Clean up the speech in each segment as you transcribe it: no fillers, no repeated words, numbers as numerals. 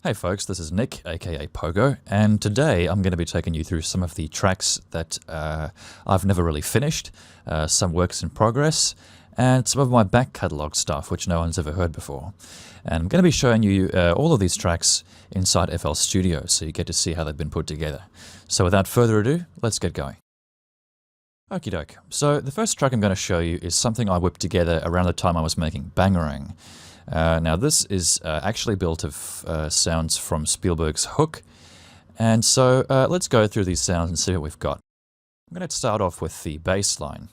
Hey folks, this is Nick, aka Pogo, and today I'm going to be taking you through some of the tracks that I've never really finished, some works in progress, and some of my back catalogue stuff which no one's ever heard before. And I'm going to be showing you all of these tracks inside FL Studio, so you get to see how they've been put together. So without further ado, let's get going. Okie doke. So the first track I'm going to show you is something I whipped together around the time I was making Bangarang. Now this is actually built of sounds from Spielberg's Hook, and so let's go through these sounds and see what we've got. I'm going to start off with the bass line.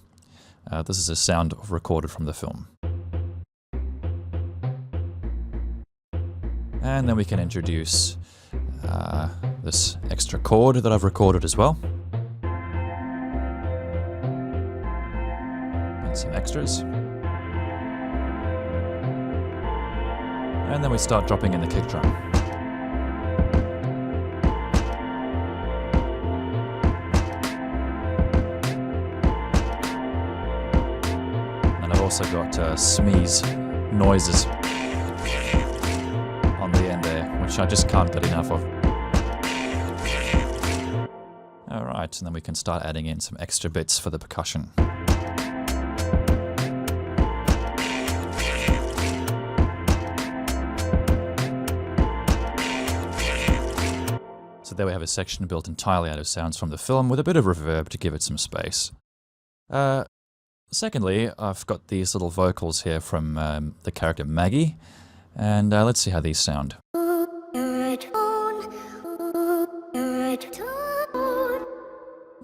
This is a sound recorded from the film. And then we can introduce this extra chord that I've recorded as well. And some extras. And then we start dropping in the kick drum. And I've also got smeeze noises on the end there, which I just can't get enough of. Alright, and then we can start adding in some extra bits for the percussion. So there we have a section built entirely out of sounds from the film with a bit of reverb to give it some space. Secondly, I've got these little vocals here from the character Maggie, and let's see how these sound.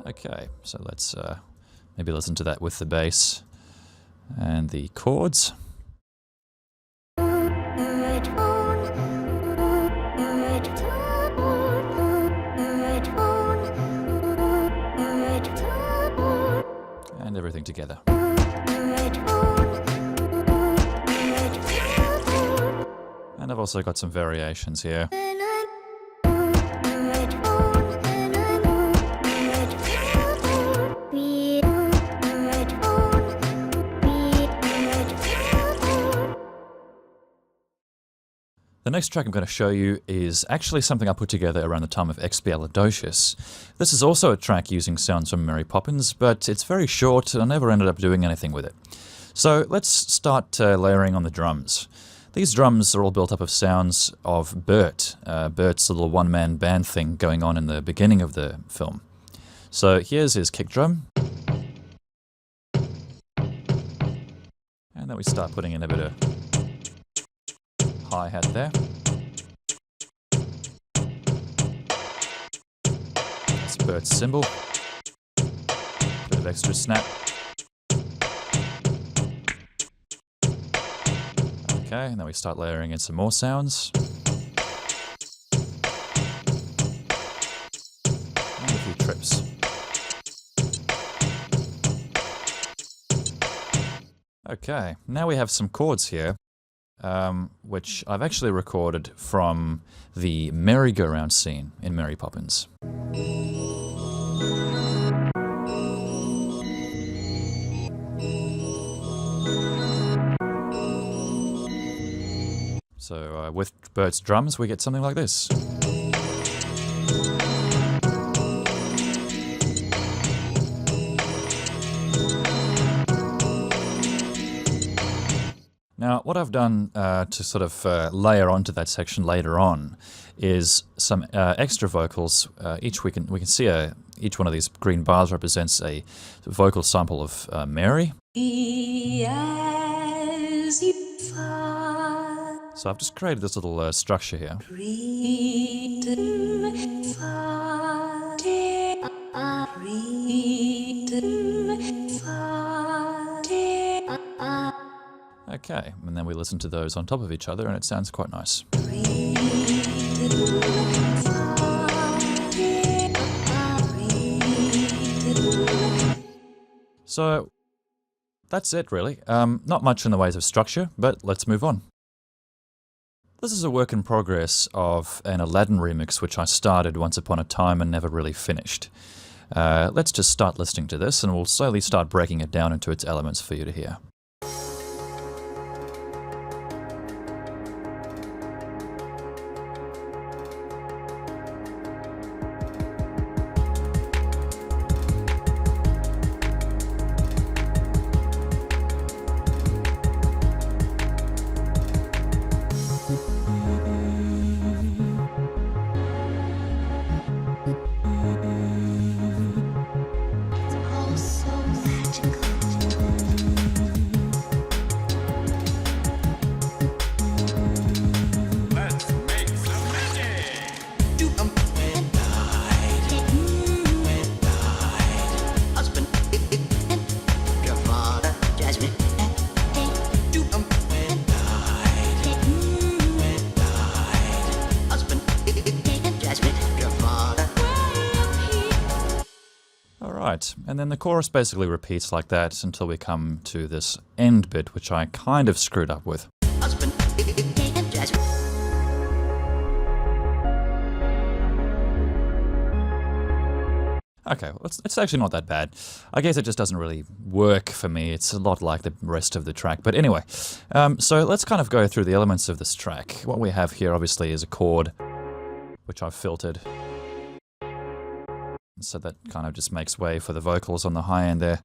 Okay, so let's maybe listen to that with the bass and the chords. And everything together. And I've also got some variations here. The next track I'm going to show you is actually something I put together around the time of Expialidocious. This is also a track using sounds from Mary Poppins, but it's very short and I never ended up doing anything with it. So let's start layering on the drums. These drums are all built up of sounds of Bert. Bert's little one-man band thing going on in the beginning of the film. So here's his kick drum. And then we start putting in a bit of hi-hat there. That's Bert's cymbal. Bit of extra snap. Okay, and then we start layering in some more sounds. And a few trips. Okay, now we have some chords here. Which I've actually recorded from the merry-go-round scene in Mary Poppins. So with Bert's drums we get something like this. Now, what I've done to sort of layer onto that section later on is some extra vocals. We can see each one of these green bars represents a vocal sample of Mary. So I've just created this little structure here. Okay, and then we listen to those on top of each other and it sounds quite nice. So that's it really. Not much in the ways of structure, but let's move on. This is a work in progress of an Aladdin remix which I started once upon a time and never really finished. Let's just start listening to this and we'll slowly start breaking it down into its elements for you to hear. Right, and then the chorus basically repeats like that until we come to this end bit, which I kind of screwed up with. Okay, well, it's actually not that bad. I guess it just doesn't really work for me. It's a lot like the rest of the track. But anyway, so let's kind of go through the elements of this track. What we have here, obviously, is a chord, which I've filtered. So that kind of just makes way for the vocals on the high end there.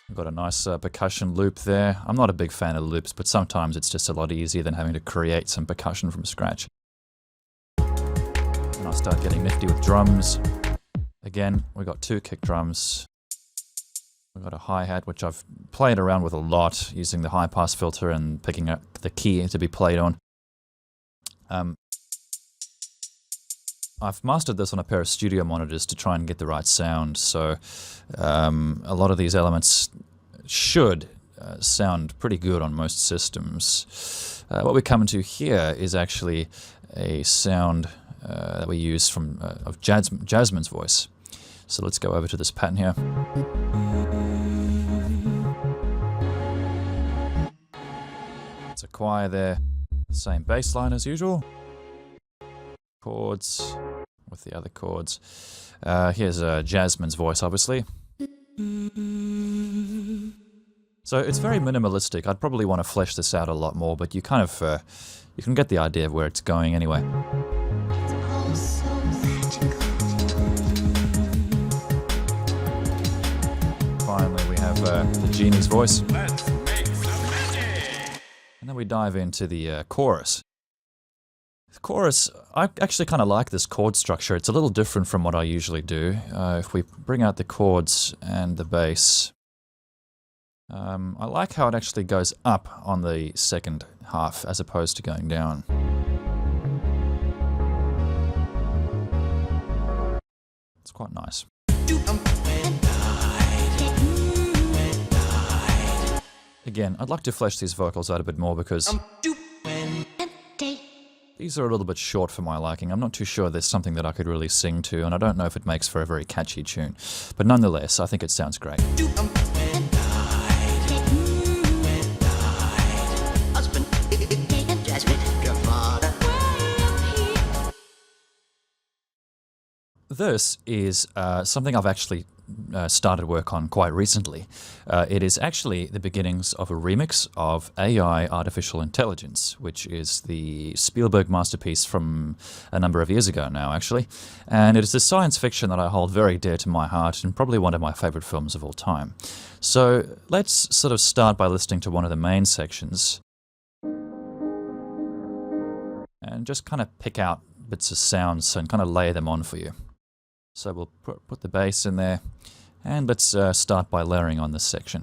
We've got a nice percussion loop there. I'm not a big fan of loops, but sometimes it's just a lot easier than having to create some percussion from scratch. And I'll start getting nifty with drums. Again, we've got 2 kick drums. We've got a hi-hat, which I've played around with a lot, using the high-pass filter and picking up the key to be played on. I've mastered this on a pair of studio monitors to try and get the right sound, so a lot of these elements should sound pretty good on most systems. What we're coming to here is actually a sound that we use from of Jasmine's voice. So let's go over to this pattern here. It's a choir there, same bass line as usual. Chords with the other chords. Here's Jasmine's voice, obviously. So it's very minimalistic. I'd probably want to flesh this out a lot more, but you kind of you can get the idea of where it's going anyway. Finally, we have the genie's voice. Let's make some magic. And then we dive into the chorus. The chorus, I actually kind of like this chord structure. It's a little different from what I usually do. If we bring out the chords and the bass, I like how it actually goes up on the second half as opposed to going down. It's quite nice. Again, I'd like to flesh these vocals out a bit more because these are a little bit short for my liking. I'm not too sure there's something that I could really sing to, and I don't know if it makes for a very catchy tune. But nonetheless, I think it sounds great. This is something I've actually started work on quite recently. It is actually the beginnings of a remix of AI Artificial Intelligence, which is the Spielberg masterpiece from a number of years ago now, actually. And it is a science fiction that I hold very dear to my heart and probably one of my favorite films of all time. So let's sort of start by listening to one of the main sections and just kind of pick out bits of sounds and kind of lay them on for you. So we'll put the bass in there, and let's start by layering on this section.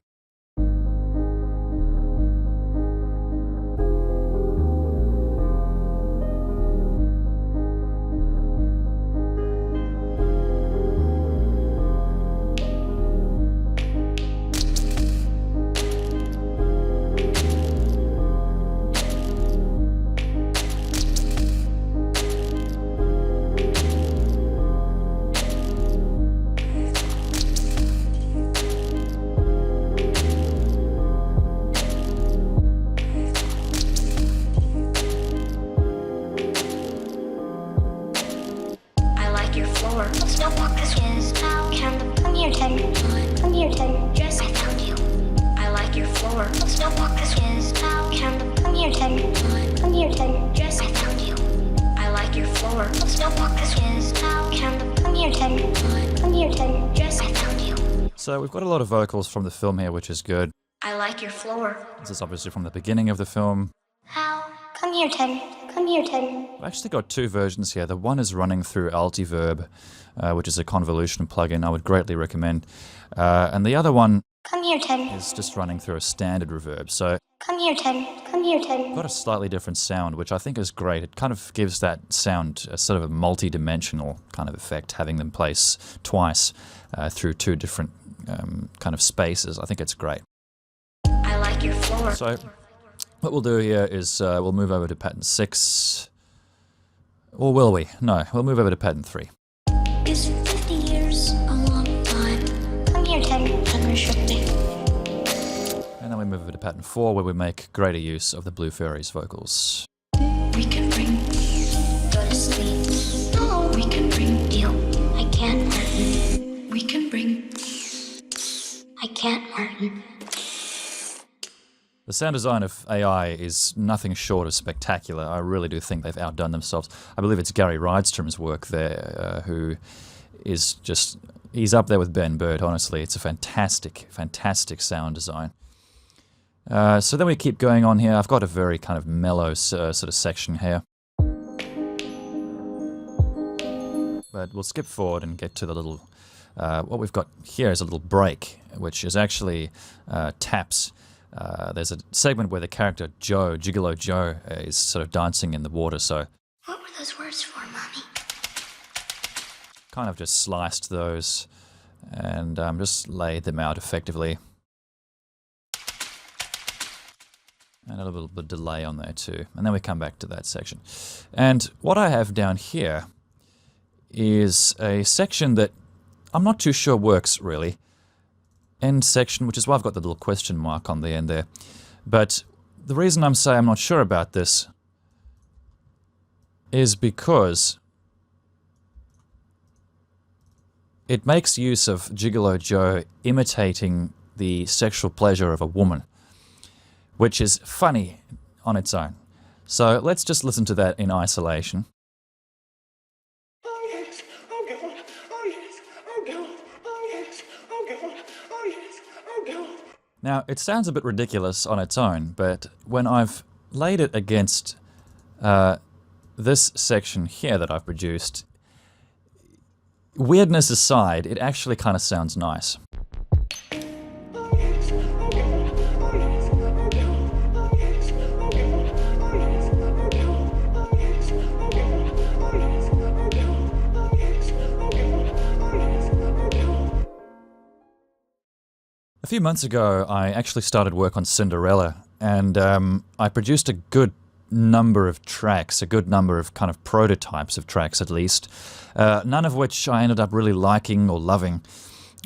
So we've got a lot of vocals from the film here, which is good. I like your floor. This is obviously from the beginning of the film. How? Come here, Teddy. Come here, Teddy. I've actually got 2 versions here. The one is running through Altiverb, which is a convolution plugin I would greatly recommend. And the other one Come here, Teddy. is just running through a standard reverb. So Come here, Teddy. Come here, Teddy. got a slightly different sound, which I think is great. It kind of gives that sound a sort of a multi-dimensional kind of effect, having them place twice through 2 different kind of spaces. I think it's great. I like your floor. So what we'll do here is we'll move over to pattern 6. Or will we? No, we'll move over to pattern 3. Is 50 years a long time? move over to pattern 4 where we make greater use of the Blue Fairy's vocals. We can bring go to sleep. No, we can bring deal. I can't hurt you. We can bring I can't hurt you. The sound design of AI is nothing short of spectacular. I really do think they've outdone themselves. I believe it's Gary Rydstrom's work there, who is just... he's up there with Ben Bird, honestly. It's a fantastic, fantastic sound design. So then we keep going on here. I've got a very kind of mellow sort of section here. But we'll skip forward and get to the little... what we've got here is a little break, which is actually taps. There's a segment where the character Joe, Gigolo Joe, is sort of dancing in the water, so... What were those words for, Mommy? Kind of just sliced those and just laid them out effectively. And a little bit of delay on there too. And then we come back to that section. And what I have down here is a section that I'm not too sure works really. End section, which is why I've got the little question mark on the end there. But the reason I'm saying I'm not sure about this is because it makes use of Gigolo Joe imitating the sexual pleasure of a woman, which is funny on its own. So let's just listen to that in isolation. Oh yes, oh God, oh yes, oh God, oh yes, oh God, oh yes, oh God. Now, it sounds a bit ridiculous on its own, but when I've laid it against this section here that I've produced, weirdness aside, it actually kind of sounds nice. A few months ago, I actually started work on Cinderella, and I produced a good number of tracks, a good number of kind of prototypes of tracks at least, none of which I ended up really liking or loving.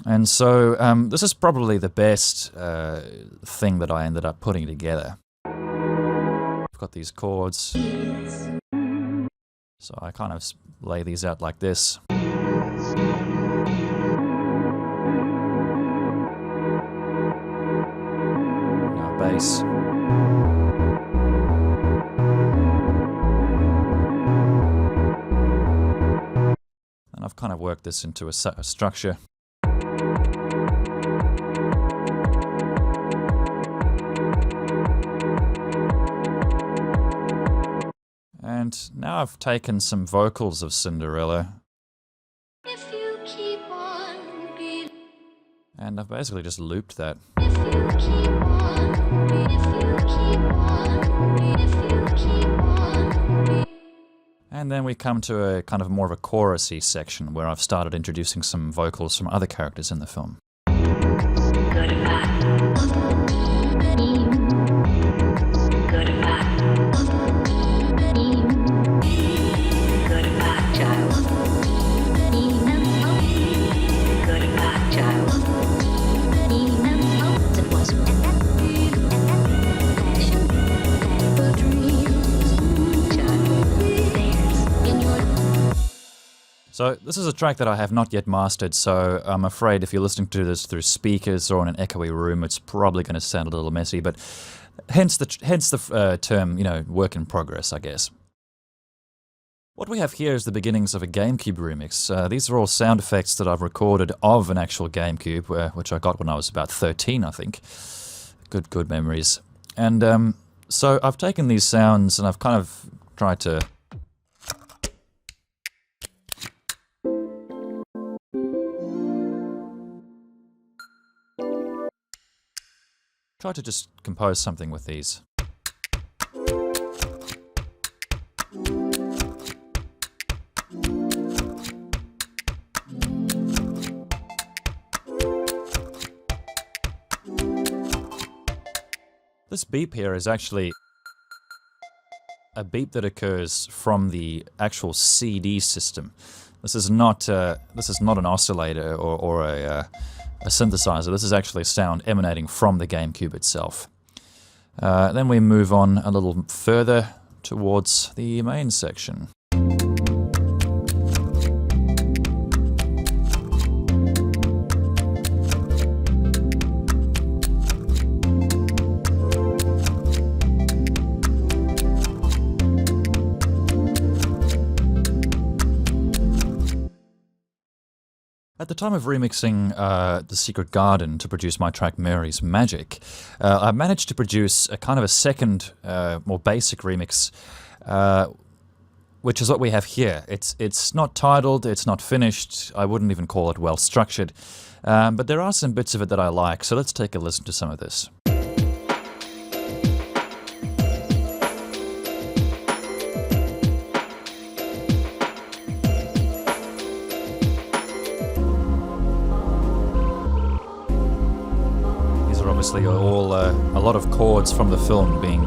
And so this is probably the best thing that I ended up putting together. I've got these chords, so I kind of lay these out like this. Now bass. And I've kind of worked this into a structure. And now I've taken some vocals of Cinderella. If you keep on being, And I've basically just looped that. if you keep on being, if you keep on being, if you keep on being. And then we come to a kind of more of a chorusy section where I've started introducing some vocals from other characters in the film. Good and bad. Good and bad. Good and bad, child. Good and bad, child. It wasn't the dreams, child. There's in your. So this is a track that I have not yet mastered, so I'm afraid if you're listening to this through speakers or in an echoey room, it's probably going to sound a little messy, but hence the term, you know, work in progress, I guess. What we have here is the beginnings of a GameCube remix. These are all sound effects that I've recorded of an actual GameCube, which I got when I was about 13, I think. Good memories. And so I've taken these sounds and I've kind of tried to... just compose something with these. This beep here is actually a beep that occurs from the actual CD system. This is not an oscillator or a synthesizer. This is actually sound emanating from the GameCube itself. Then we move on a little further towards the main section. At the time of remixing The Secret Garden to produce my track Mary's Magic, I managed to produce a kind of a second, more basic remix, which is what we have here. It's not titled, it's not finished, I wouldn't even call it well structured, but there are some bits of it that I like, so let's take a listen to some of this. Obviously all a lot of chords from the film being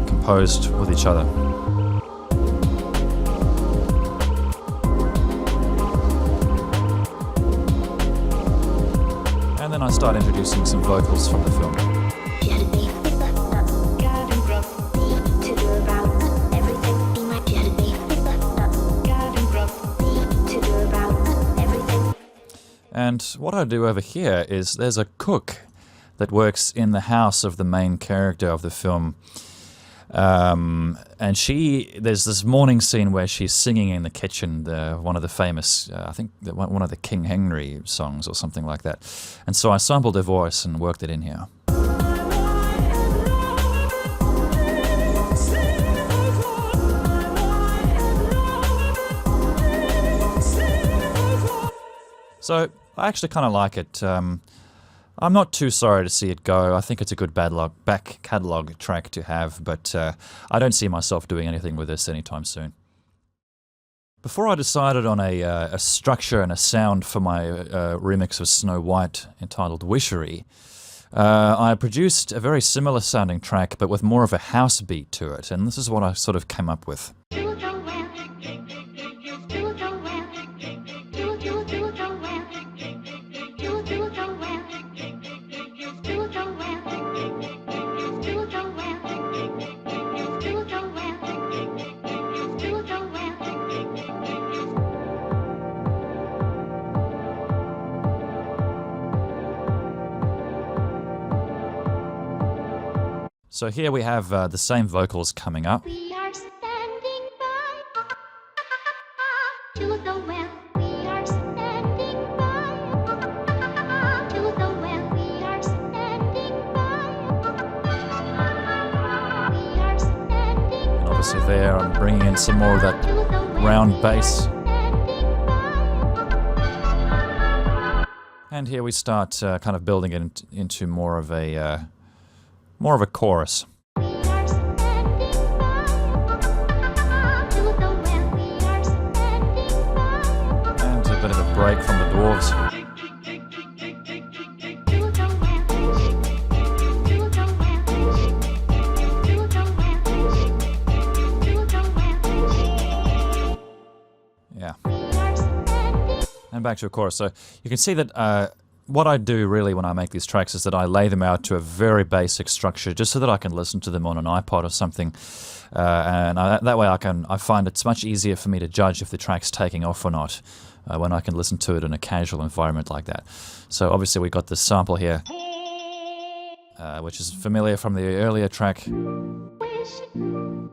composed with each other. And then I start introducing some vocals from the film. And what I do over here is there's a cook that works in the house of the main character of the film. And there's this morning scene where she's singing in the kitchen, one of the famous, I think one of the King Henry songs or something like that. And so I sampled her voice and worked it in here. So I actually kind of like it. I'm not too sorry to see it go. I think it's a good back catalogue track to have, but I don't see myself doing anything with this anytime soon. Before I decided on a structure and a sound for my remix of Snow White entitled Wishery, I produced a very similar sounding track, but with more of a house beat to it, and this is what I sort of came up with. So here we have the same vocals coming up. We are standing by to the well. We are standing by to the well. We are standing by. We are standing. And obviously there I'm bringing in some more of that round bass. And here we start kind of building it into more of a chorus. We are standing by to the well. We are standing by And a bit of a break from the dwarves. to the well. To the well. To the well. Yeah. We are standing. And back to a chorus. So you can see that what I do really when I make these tracks is that I lay them out to a very basic structure just so that I can listen to them on an iPod or something. That way I find it's much easier for me to judge if the track's taking off or not when I can listen to it in a casual environment like that. So obviously we got this sample here, which is familiar from the earlier track. Some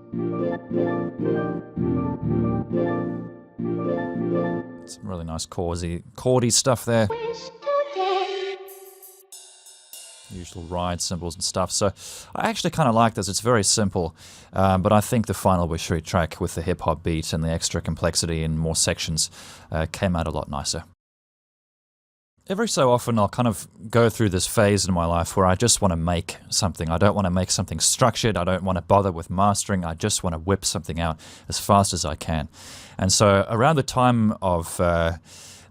really nice chordy stuff there. Usual ride cymbals and stuff. So I actually kind of like this. It's very simple, but I think the final Wishery track with the hip-hop beat and the extra complexity and more sections came out a lot nicer. Every so often I'll kind of go through this phase in my life where I just want to make something. I don't want to make something structured. I don't want to bother with mastering. I just want to whip something out as fast as I can. And so around the time of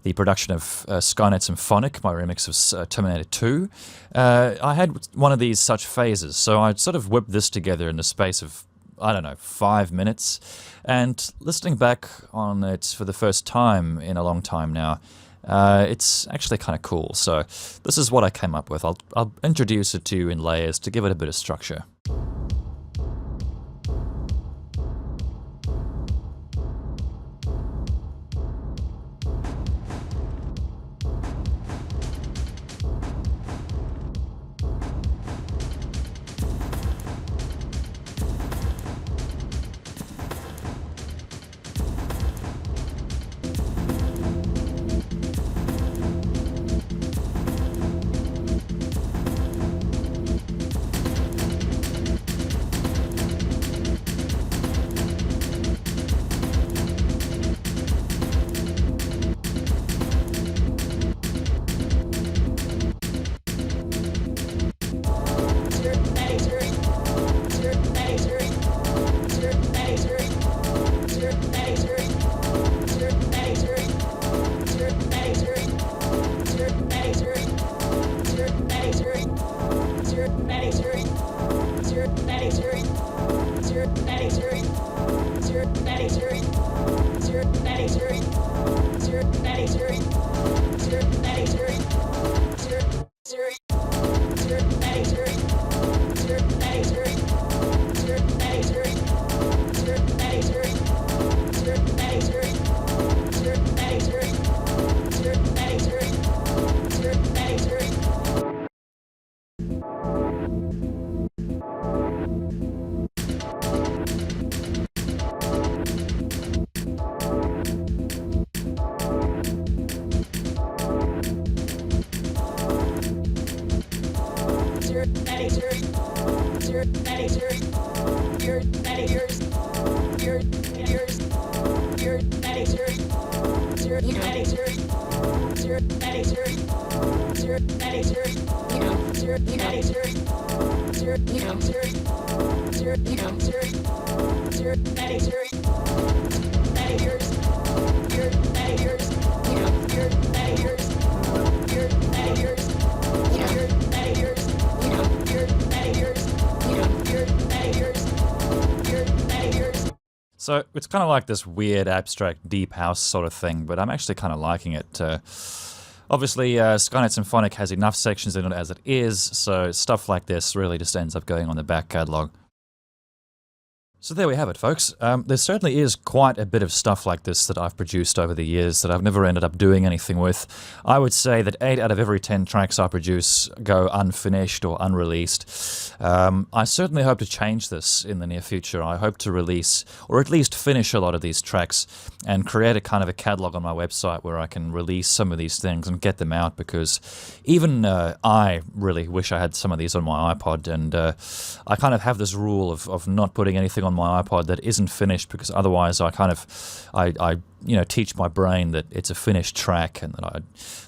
the production of Skynet Symphonic, my remix of Terminator 2, I had one of these such phases. So I sort of whipped this together in the space of, I don't know, 5 minutes. And listening back on it for the first time in a long time now, it's actually kind of cool. So this is what I came up with. I'll introduce it to you in layers to give it a bit of structure. So it's kind of like this weird, abstract, deep house sort of thing, but I'm actually kind of liking it. Obviously, Skynet Symphonic has enough sections in it as it is, so stuff like this really just ends up going on the back catalogue. So there we have it, folks. There certainly is quite a bit of stuff like this that I've produced over the years that I've never ended up doing anything with. I would say that 8 out of every 10 tracks I produce go unfinished or unreleased. I certainly hope to change this in the near future. I hope to release, or at least finish a lot of these tracks and create a kind of a catalog on my website where I can release some of these things and get them out, because even I really wish I had some of these on my iPod, and I kind of have this rule of not putting anything on my iPod that isn't finished, because otherwise I teach my brain that it's a finished track, and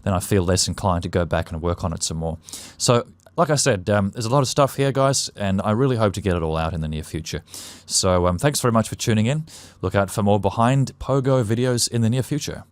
then I feel less inclined to go back and work on it some more. So like I said, there's a lot of stuff here, guys, and I really hope to get it all out in the near future. So thanks very much for tuning in. Look out for more behind Pogo videos in the near future.